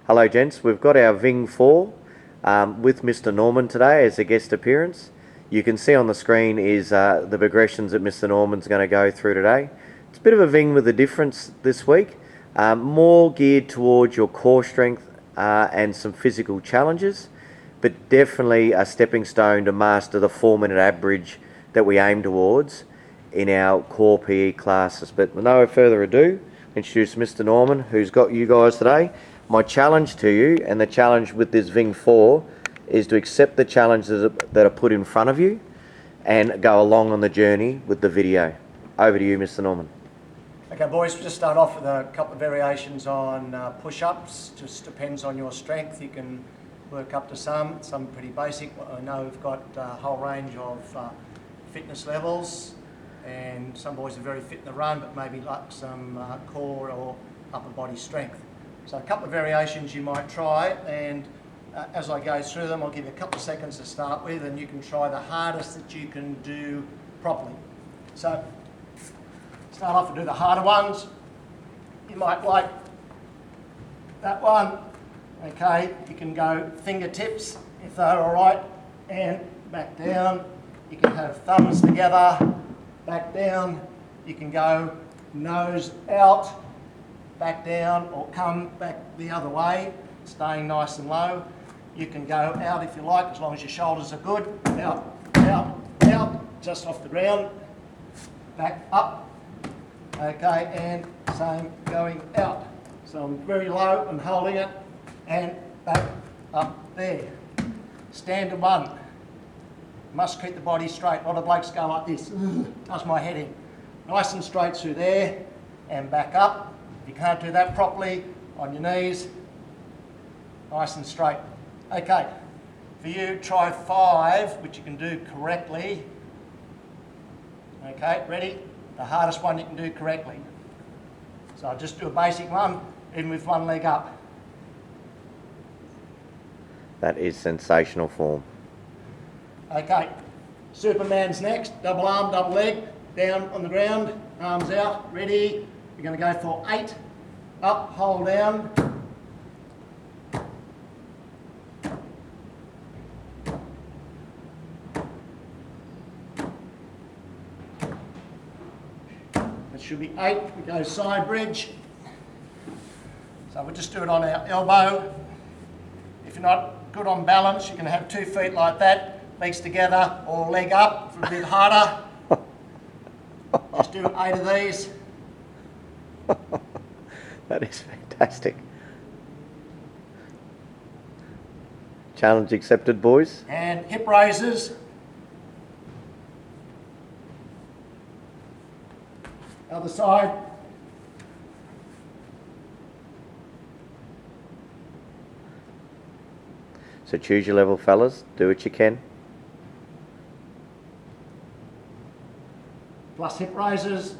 Hello gents, we've got our VING 4 with Mr. Norman today as a guest appearance. You can see on the screen is the progressions that Mr. Norman's going to go through today. It's a bit of a VING with a difference this week, more geared towards your core strength and some physical challenges, but definitely a stepping stone to master the 4-minute average that we aim towards in our core PE classes. But with no further ado, introduce Mr. Norman, who's got you guys today. My challenge to you, and the challenge with this VING 4, is to accept the challenges that are put in front of you and go along on the journey with the video. Over to you, Mr. Norman. Okay boys, we'll just start off with a couple of variations on push-ups. Just depends on your strength. You can work up to some pretty basic. I know we've got a whole range of fitness levels, and some boys are very fit in the run, but maybe like some core or upper body strength. So a couple of variations you might try, and as I go through them, I'll give you a couple of seconds to start with, and you can try the hardest that you can do properly. So start off and do the harder ones. You might like that one. Okay, you can go fingertips if they're all right, and back down. You can have thumbs together, back down. You can go nose out, back down, or come back the other way, staying nice and low. You can go out if you like, as long as your shoulders are good. Out, out, out, just off the ground. Back up. Okay, and same going out. So I'm very low and holding it, and back up there. Standard one. Must keep the body straight. A lot of blokes go like this. Does my head in. Nice and straight through there, and back up. If you can't do that properly, on your knees, nice and straight. Okay, for you, try 5, which you can do correctly. Okay, ready? The hardest one you can do correctly. So I'll just do a basic one, even with one leg up. That is sensational form. Okay, Superman's next. Double arm, double leg, down on the ground, arms out, ready. You're going to go for 8, up, hold down. It should be 8, we go side bridge. So we'll just do it on our elbow. If you're not good on balance, you can have 2 feet like that, legs together, or leg up for a bit harder. Just do 8 of these. That is fantastic. Challenge accepted, boys. And hip raises. Other side. So choose your level, fellas. Do what you can. Plus hip raises.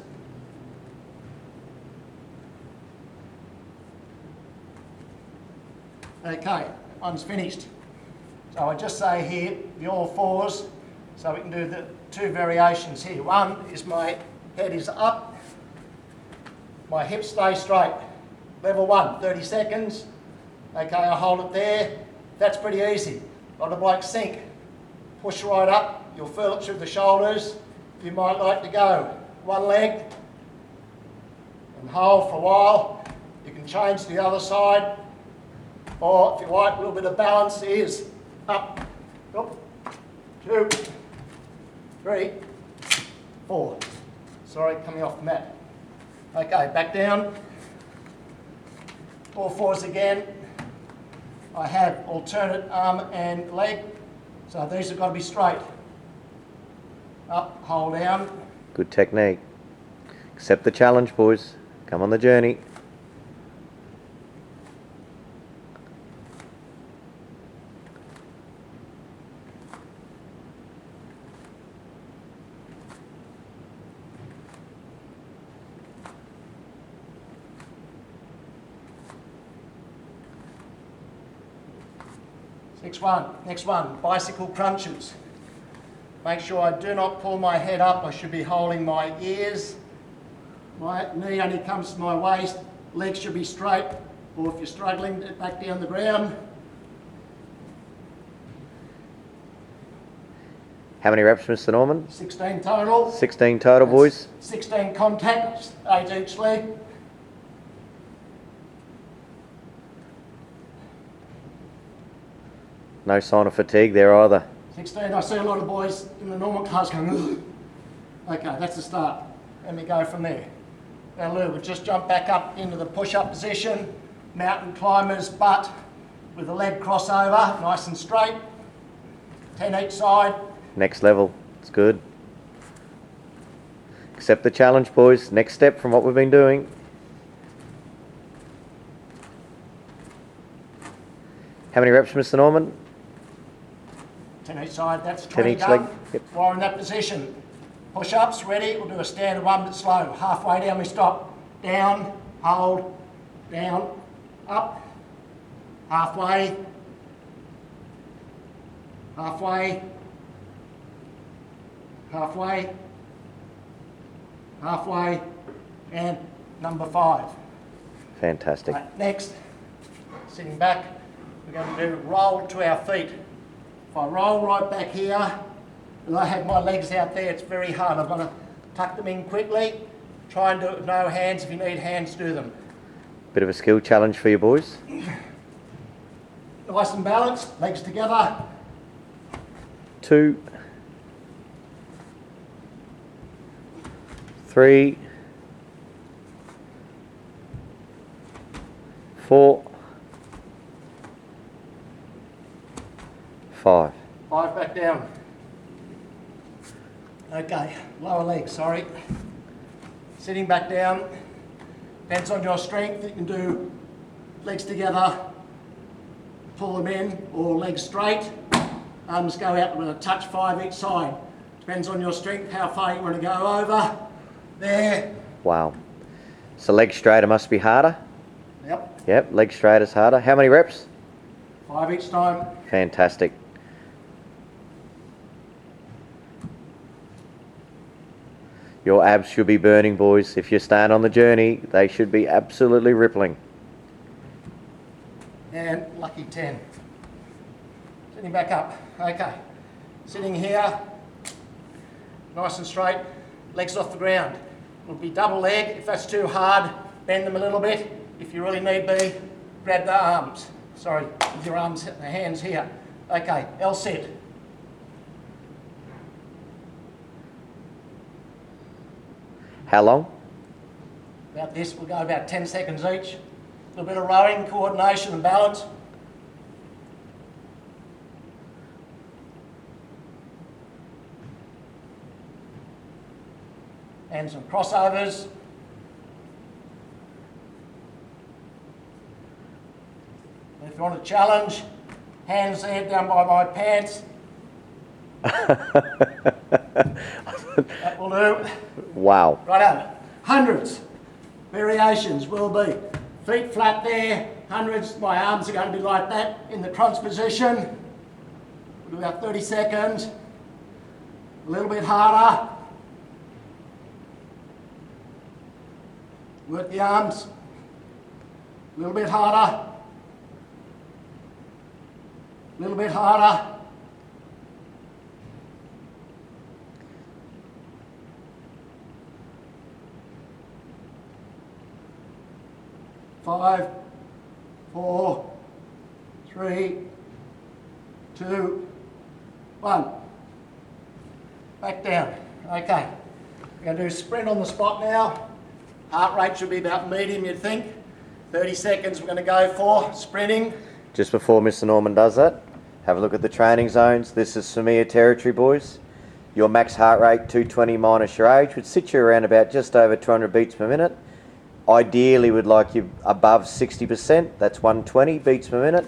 Okay, one's finished. So I just say here, the all 4s, so we can do the 2 variations here. One is my head is up, my hips stay straight. Level 1, 30 seconds. Okay, I hold it there. That's pretty easy. A lot of blokes sink. Push right up, you'll feel it through the shoulders. You might like to go one leg and hold for a while. You can change to the other side. Or if you like, a little bit of balance is up, 2, 3, 4. Sorry, coming off the mat. Okay, back down. All 4s again. I have alternate arm and leg, so these have got to be straight. Up, hold down. Good technique. Accept the challenge, boys. Come on the journey. Next one, bicycle crunches. Make sure I do not pull my head up. I should be holding my ears. My knee only comes to my waist. Legs should be straight. or if you're struggling, get back down the ground. How many reps, Mr. Norman? 16 total. 16 total, boys. 16 contacts, 8 each leg. No sign of fatigue there either. 16, I see a lot of boys in the normal class going, ugh. Okay, that's the start. And we go from there. Now Lou, we'll just jump back up into the push-up position, mountain climbers, but with the leg crossover, nice and straight. 10 each side. Next level. It's good. Accept the challenge, boys. Next step from what we've been doing. How many reps, Mr. Norman? 10 each side, that's 10 20 each done. leg. Yep. While we're in that position, push-ups, ready, we'll do a standard one but slow. Halfway down we stop, down, hold, down, up, halfway, halfway, halfway, halfway, and number 5. Fantastic. Right, next, sitting back, we're going to do roll to our feet. If I roll right back here, and I have my legs out there, it's very hard. I've got to tuck them in quickly. Try and do it with no hands. If you need hands, do them. Bit of a skill challenge for you boys. Nice and balanced, legs together. 2, 3, 4, 5. 5 back down. Okay, lower leg, sorry. Sitting back down. Depends on your strength. You can do legs together, pull them in, or legs straight. Arms go out with a touch 5 each side. Depends on your strength, how far you want to go over. There. Wow. So leg straighter must be harder. Yep. Yep, leg straight is harder. How many reps? 5 each time. Fantastic. Your abs should be burning, boys. If you're staying on the journey, they should be absolutely rippling. And lucky 10. Sitting back up. Okay. Sitting here, nice and straight, legs off the ground. Will be double leg. If that's too hard, bend them a little bit. If you really need be, grab the arms. Sorry, with your arms, the hands here. Okay, L sit. How long? About this, we'll go about 10 seconds each. A little bit of rowing, coordination and balance. And some crossovers. If you want a challenge, hands there down by my pants. That will do. Wow. Righto. Hundreds. Variations will be feet flat there. Hundreds. My arms are going to be like that in the crunch position. We'll do about 30 seconds. A little bit harder. Work the arms. A little bit harder. A little bit harder. Five, 4, 3, 2, 1. Back down. Okay. We're going to do sprint on the spot now. Heart rate should be about medium, you'd think. 30 seconds we're going to go for sprinting. Just before Mr. Norman does that, have a look at the training zones. This is familiar territory, boys. Your max heart rate, 220 minus your age, would sit you around about just over 200 beats per minute. Ideally, we'd like you above 60%, that's 120 beats per minute,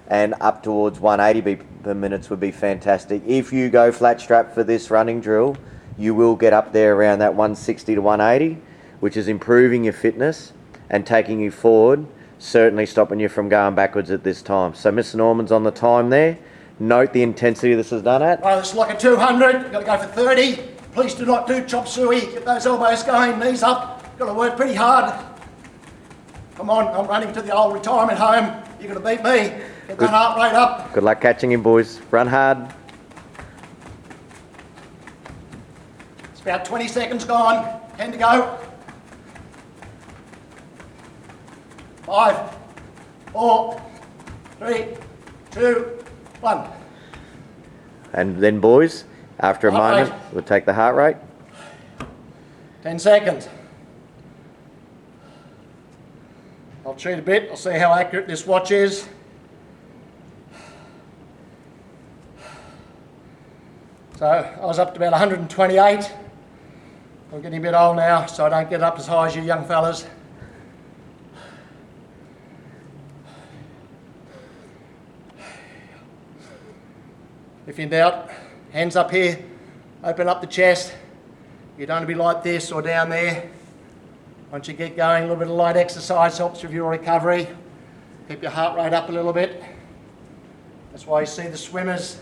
and up towards 180 beats per minute would be fantastic. If you go flat strap for this running drill, you will get up there around that 160 to 180, which is improving your fitness and taking you forward, certainly stopping you from going backwards at this time. So Mr. Norman's on the time there. Note the intensity this is done at. Right, it's like a 200, we've got to go for 30. Please do not do chop suey, get those elbows going, knees up. Got to work pretty hard. Come on, I'm running to the old retirement home. You're going to beat me. Get that heart rate up. Good luck catching him, boys. Run hard. It's about 20 seconds gone. 10 to go. 5, 4, 3, 2, 1. And then, boys, after a Heart moment, rate. we'll take the heart rate. 10 seconds. I'll cheat a bit. I'll see how accurate this watch is. So I was up to about 128. I'm getting a bit old now, so I don't get up as high as you young fellas. If in doubt, hands up here, open up the chest. You don't want to be like this or down there. Once you get going, a little bit of light exercise helps with your recovery. Keep your heart rate up a little bit. That's why you see the swimmers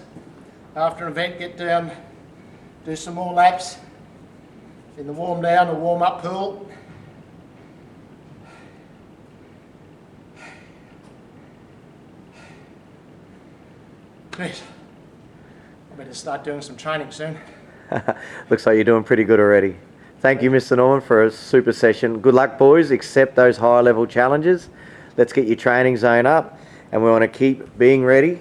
after an event get down, do some more laps in the warm down or warm up pool. Great. I better start doing some training soon. Looks like you're doing pretty good already. Thank you, Mr. Norman, for a super session. Good luck, boys. Accept those higher level challenges. Let's get your training zone up, and we want to keep being ready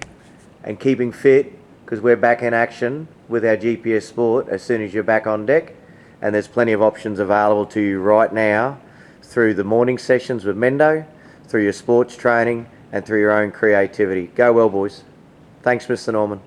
and keeping fit, because we're back in action with our GPS Sport as soon as you're back on deck. And there's plenty of options available to you right now through the morning sessions with Mendo, through your sports training, and through your own creativity. Go well, boys. Thanks, Mr. Norman.